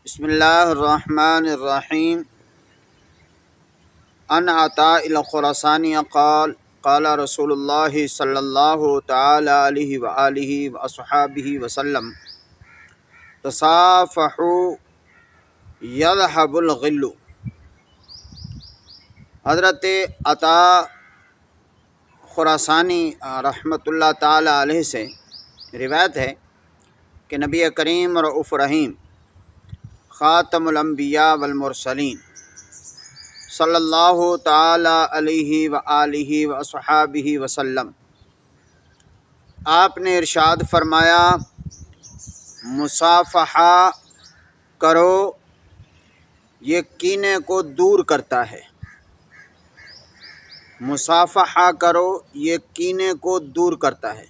بسم اللہ الرحمن الرحیم ان عطاء الخراسانی قال قال رسول اللہ صلی اللہ تعالی علیہ وآلہ واصحابہ وسلم تصافحوا یذہب الغل۔ حضرت عطاء خراسانی رحمۃ اللہ تعالی علیہ سے روایت ہے کہ نبی کریم رؤوف رحیم خاتم الانبیاء والمرسلین صلی اللہ تعالی علیہ وآلہ واصحابہ وسلم آپ نے ارشاد فرمایا، مصافحہ کرو، یہ کینے کو دور کرتا ہے۔ مصافحہ کرو، یہ کینے کو دور کرتا ہے۔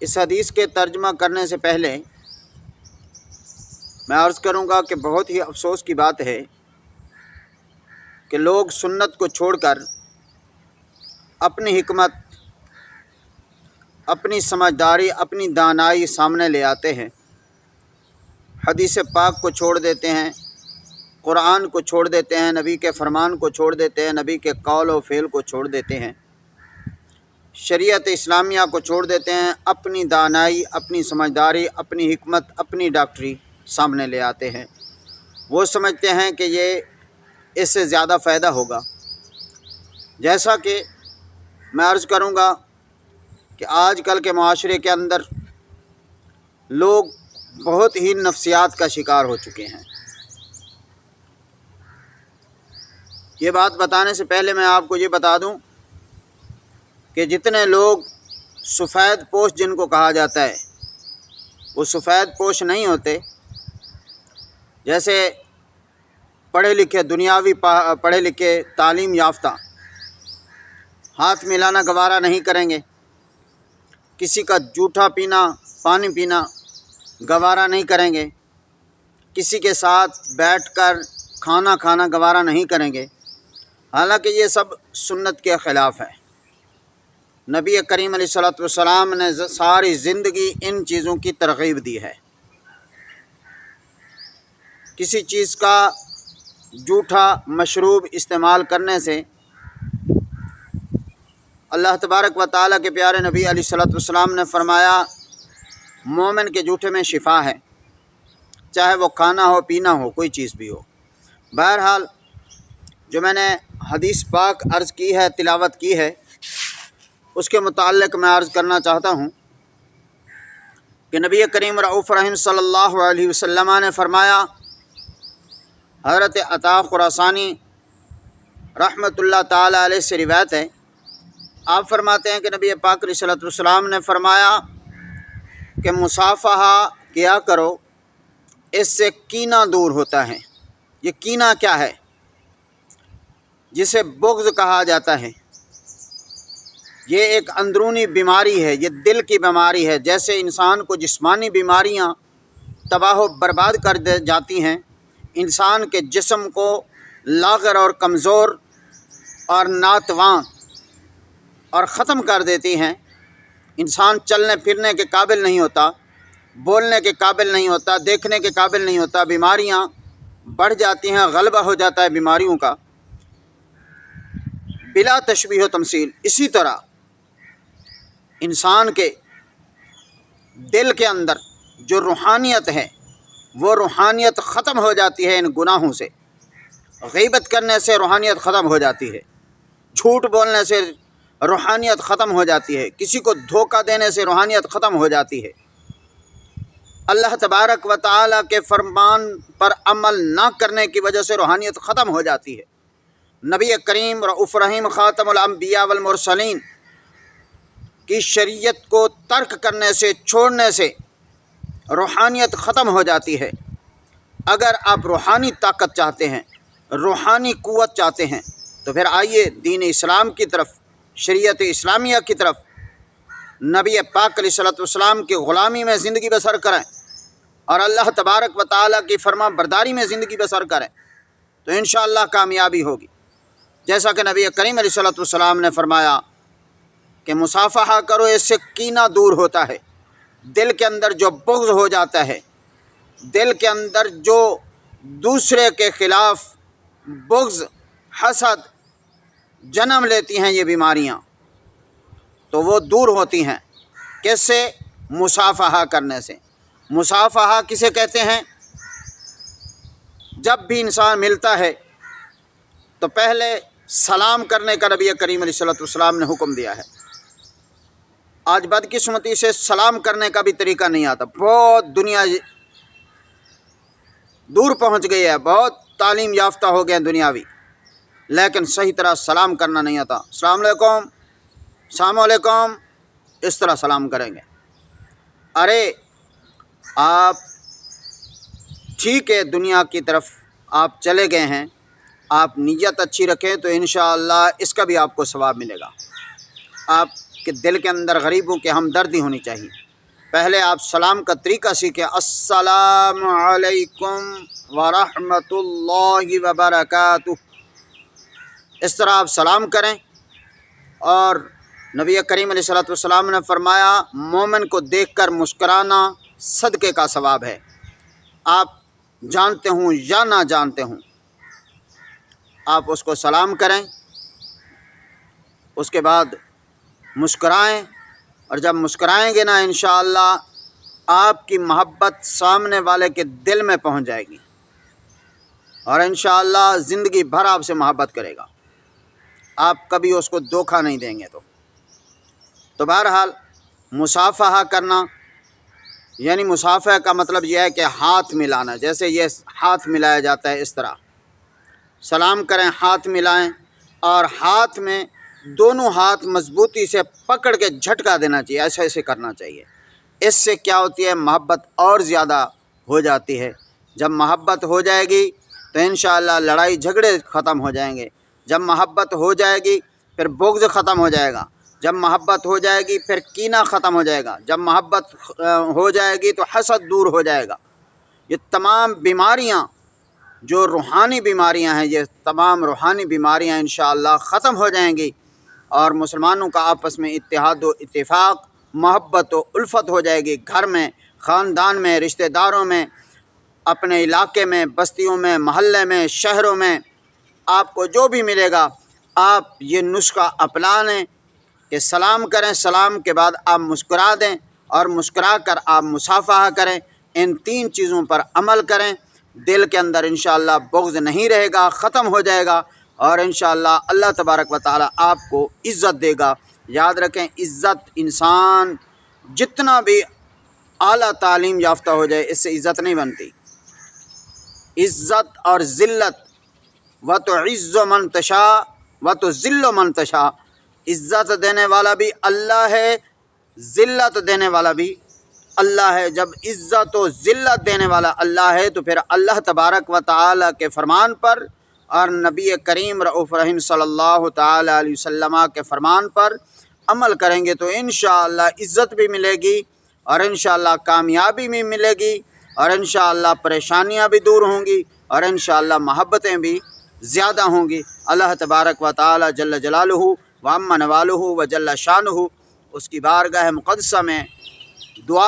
اس حدیث کے ترجمہ کرنے سے پہلے میں عرض کروں گا کہ بہت ہی افسوس کی بات ہے کہ لوگ سنت کو چھوڑ کر اپنی حکمت، اپنی سمجھداری، اپنی دانائی سامنے لے آتے ہیں، حدیث پاک کو چھوڑ دیتے ہیں، قرآن کو چھوڑ دیتے ہیں، نبی کے فرمان کو چھوڑ دیتے ہیں، نبی کے قول و فعل کو چھوڑ دیتے ہیں، شریعت اسلامیہ کو چھوڑ دیتے ہیں، اپنی دانائی، اپنی سمجھداری، اپنی حکمت، اپنی ڈاکٹری سامنے لے آتے ہیں۔ وہ سمجھتے ہیں کہ یہ اس سے زیادہ فائدہ ہوگا۔ جیسا کہ میں عرض کروں گا کہ آج کل کے معاشرے کے اندر لوگ بہت ہی نفسیات کا شکار ہو چکے ہیں۔ یہ بات بتانے سے پہلے میں آپ کو یہ بتا دوں کہ جتنے لوگ سفید پوش جن کو کہا جاتا ہے، وہ سفید پوش نہیں ہوتے۔ جیسے پڑھے لکھے، دنیاوی پڑھے لکھے، تعلیم یافتہ ہاتھ ملانا گوارا نہیں کریں گے، کسی کا جھوٹا پینا، پانی پینا گوارا نہیں کریں گے، کسی کے ساتھ بیٹھ کر کھانا کھانا گوارا نہیں کریں گے، حالانکہ یہ سب سنت کے خلاف ہے۔ نبی کریم علیہ الصلوۃ والسلام نے ساری زندگی ان چیزوں کی ترغیب دی ہے۔ کسی چیز کا جھوٹا مشروب استعمال کرنے سے اللہ تبارک و تعالیٰ کے پیارے نبی علیہ الصلوۃ والسلام نے فرمایا، مومن کے جھوٹے میں شفا ہے، چاہے وہ کھانا ہو، پینا ہو، کوئی چیز بھی ہو۔ بہرحال جو میں نے حدیث پاک عرض کی ہے، تلاوت کی ہے، اس کے متعلق میں عرض کرنا چاہتا ہوں کہ نبی کریم رؤوف رحیم صلی اللہ علیہ وسلم نے فرمایا، حضرت عطاء خراسانی رحمۃ اللہ تعالی علیہ سے روایت ہے، آپ فرماتے ہیں کہ نبی پاک علیہ الصلوۃ والسلام نے فرمایا کہ مصافحہ کیا کرو، اس سے کینہ دور ہوتا ہے۔ یہ کینہ کیا ہے؟ جسے بغض کہا جاتا ہے۔ یہ ایک اندرونی بیماری ہے، یہ دل کی بیماری ہے۔ جیسے انسان کو جسمانی بیماریاں تباہ و برباد کر جاتی ہیں، انسان کے جسم کو لاغر اور کمزور اور ناتواں اور ختم کر دیتی ہیں، انسان چلنے پھرنے کے قابل نہیں ہوتا، بولنے کے قابل نہیں ہوتا، دیکھنے کے قابل نہیں ہوتا، بیماریاں بڑھ جاتی ہیں، غلبہ ہو جاتا ہے بیماریوں کا بلا تشبیہ و تمثیل۔ اسی طرح انسان کے دل کے اندر جو روحانیت ہے، وہ روحانیت ختم ہو جاتی ہے ان گناہوں سے۔ غیبت کرنے سے روحانیت ختم ہو جاتی ہے، جھوٹ بولنے سے روحانیت ختم ہو جاتی ہے، کسی کو دھوکہ دینے سے روحانیت ختم ہو جاتی ہے، اللہ تبارک و تعالیٰ کے فرمان پر عمل نہ کرنے کی وجہ سے روحانیت ختم ہو جاتی ہے۔ نبی کریم رؤوف رحیم خاتم الانبیاء والمرسلین کی شریعت کو ترک کرنے سے، چھوڑنے سے روحانیت ختم ہو جاتی ہے۔ اگر آپ روحانی طاقت چاہتے ہیں، روحانی قوت چاہتے ہیں، تو پھر آئیے دین اسلام کی طرف، شریعت اسلامیہ کی طرف، نبی پاک علیہ الصلوۃ والسلام کی غلامی میں زندگی بسر کریں اور اللہ تبارک و تعالیٰ کی فرما برداری میں زندگی بسر کریں، تو انشاءاللہ کامیابی ہوگی۔ جیسا کہ نبی کریم علیہ الصلوۃ والسلام نے فرمایا کہ مصافحہ کرو، اس سے کینہ دور ہوتا ہے۔ دل کے اندر جو بغض ہو جاتا ہے، دل کے اندر جو دوسرے کے خلاف بغض، حسد جنم لیتی ہیں یہ بیماریاں، تو وہ دور ہوتی ہیں۔ کس سے؟ مصافحہ کرنے سے۔ مصافحہ کسے کہتے ہیں؟ جب بھی انسان ملتا ہے تو پہلے سلام کرنے کا نبی کریم علیہ السلام نے حکم دیا ہے۔ آج بدقسمتی سے سلام کرنے کا بھی طریقہ نہیں آتا، بہت دنیا دور پہنچ گئی ہے، بہت تعلیم یافتہ ہو گئے دنیاوی، لیکن صحیح طرح سلام کرنا نہیں آتا۔ السلام علیکم، السلام علیکم، اس طرح سلام کریں گے۔ ارے آپ ٹھیک ہے، دنیا کی طرف آپ چلے گئے ہیں، آپ نیت اچھی رکھیں تو انشاءاللہ اس کا بھی آپ کو ثواب ملے گا۔ آپ کے دل کے اندر غریبوں کی ہمدردی ہونی چاہیے۔ پہلے آپ سلام کا طریقہ سیکھیں، السلام علیکم ورحمۃ اللہ وبرکاتہ، اس طرح آپ سلام کریں۔ اور نبی کریم علیہ السلام نے فرمایا مومن کو دیکھ کر مسکرانا صدقے کا ثواب ہے، آپ جانتے ہوں یا نہ جانتے ہوں، آپ اس کو سلام کریں، اس کے بعد مسکرائیں، اور جب مسکرائیں گے نا انشاءاللہ آپ کی محبت سامنے والے کے دل میں پہنچ جائے گی، اور انشاءاللہ زندگی بھر آپ سے محبت کرے گا، آپ کبھی اس کو دھوکہ نہیں دیں گے۔ تو بہرحال مصافحہ کرنا، یعنی مصافحہ کا مطلب یہ ہے کہ ہاتھ ملانا، جیسے یہ ہاتھ ملایا جاتا ہے اس طرح سلام کریں، ہاتھ ملائیں، اور ہاتھ میں دونوں ہاتھ مضبوطی سے پکڑ کے جھٹکا دینا چاہیے، ایسے ایسے کرنا چاہیے۔ اس سے کیا ہوتی ہے؟ محبت اور زیادہ ہو جاتی ہے۔ جب محبت ہو جائے گی تو انشاءاللہ لڑائی جھگڑے ختم ہو جائیں گے، جب محبت ہو جائے گی پھر بغض ختم ہو جائے گا، جب محبت ہو جائے گی پھر کینہ ختم ہو جائے گا، جب محبت ہو جائے گی تو حسد دور ہو جائے گا۔ یہ تمام بیماریاں جو روحانی بیماریاں ہیں، یہ تمام روحانی بیماریاں انشاءاللہ ختم ہو جائیں گی، اور مسلمانوں کا آپس میں اتحاد و اتفاق، محبت و الفت ہو جائے گی، گھر میں، خاندان میں، رشتہ داروں میں، اپنے علاقے میں، بستیوں میں، محلے میں، شہروں میں، آپ کو جو بھی ملے گا آپ یہ نسخہ اپنا لیں کہ سلام کریں، سلام کے بعد آپ مسکرا دیں، اور مسکرا کر آپ مصافحہ کریں۔ ان تین چیزوں پر عمل کریں، دل کے اندر انشاءاللہ بغض نہیں رہے گا، ختم ہو جائے گا، اور انشاءاللہ اللہ تبارک و تعالی آپ کو عزت دے گا۔ یاد رکھیں، عزت انسان جتنا بھی اعلیٰ تعلیم یافتہ ہو جائے اس سے عزت نہیں بنتی۔ عزت اور ذلت، وَتُعِزُّ مَن تَشَاءُ وَتُذِلُّ مَن تَشَاءُ، عزت دینے والا بھی اللہ ہے، ذلت دینے والا بھی اللہ ہے۔ جب عزت و ذلت دینے والا اللہ ہے تو پھر اللہ تبارک و تعالی کے فرمان پر اور نبی کریم رؤوف رحیم صلی اللہ تعالی علیہ وسلم کے فرمان پر عمل کریں گے تو انشاءاللہ عزت بھی ملے گی، اور انشاءاللہ کامیابی بھی ملے گی، اور انشاءاللہ پریشانیاں بھی دور ہوں گی، اور انشاءاللہ محبتیں بھی زیادہ ہوں گی۔ اللہ تبارک و تعالی جل جلالہ وعم نوالہ وجل شانہ اس کی بارگاہ مقدسہ میں دعا